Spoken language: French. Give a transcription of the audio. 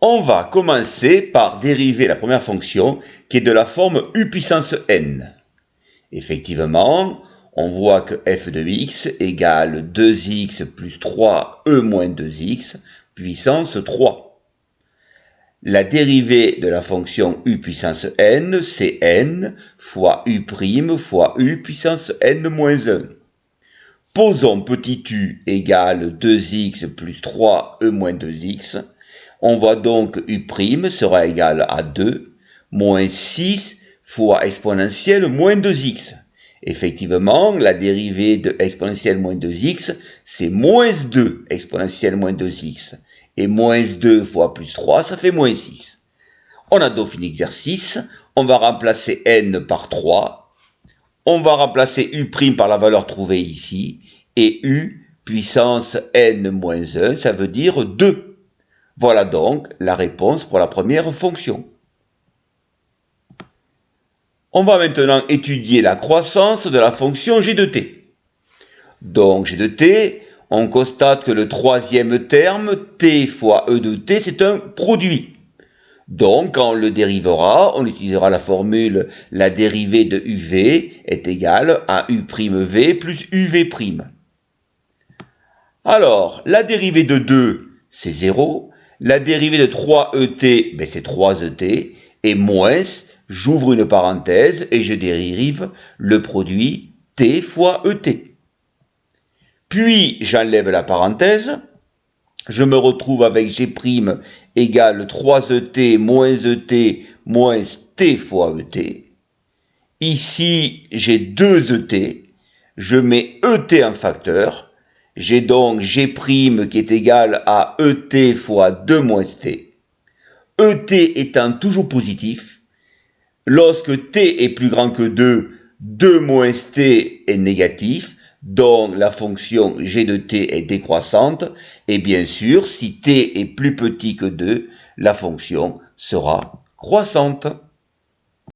On va commencer par dériver la première fonction qui est de la forme u puissance n. Effectivement, on voit que f de x égale 2x plus 3e moins 2x puissance 3. La dérivée de la fonction u puissance n, c'est n fois u' fois u puissance n moins 1. Posons petit u égale 2x plus 3e moins 2x. On voit donc u' sera égal à 2 moins 6 fois exponentielle moins 2x. Effectivement, la dérivée de exponentielle moins 2x, c'est moins 2 exponentielle moins 2x. Et moins 2 fois plus 3, ça fait moins 6. On a donc fini l'exercice. On va remplacer n par 3. On va remplacer u' par la valeur trouvée ici. Et u puissance n moins 1, ça veut dire 2. Voilà donc la réponse pour la première fonction. On va maintenant étudier la croissance de la fonction g de t. Donc g de t, on constate que le troisième terme, t fois e de t, c'est un produit. Donc quand on le dérivera, on utilisera la formule la dérivée de uv est égale à u'v plus uv'. Alors, la dérivée de 2, c'est 0. La dérivée de 3et, c'est 3et. Et moins, j'ouvre une parenthèse et je dérive le produit t fois et. Puis, j'enlève la parenthèse. Je me retrouve avec g' égale 3et moins t fois et. Ici, j'ai 2et. Je mets et en facteur. J'ai donc g' qui est égal à et fois 2 moins t. Et étant toujours positif, lorsque t est plus grand que 2, 2 moins t est négatif, donc la fonction g de t est décroissante, et bien sûr, si t est plus petit que 2, la fonction sera croissante.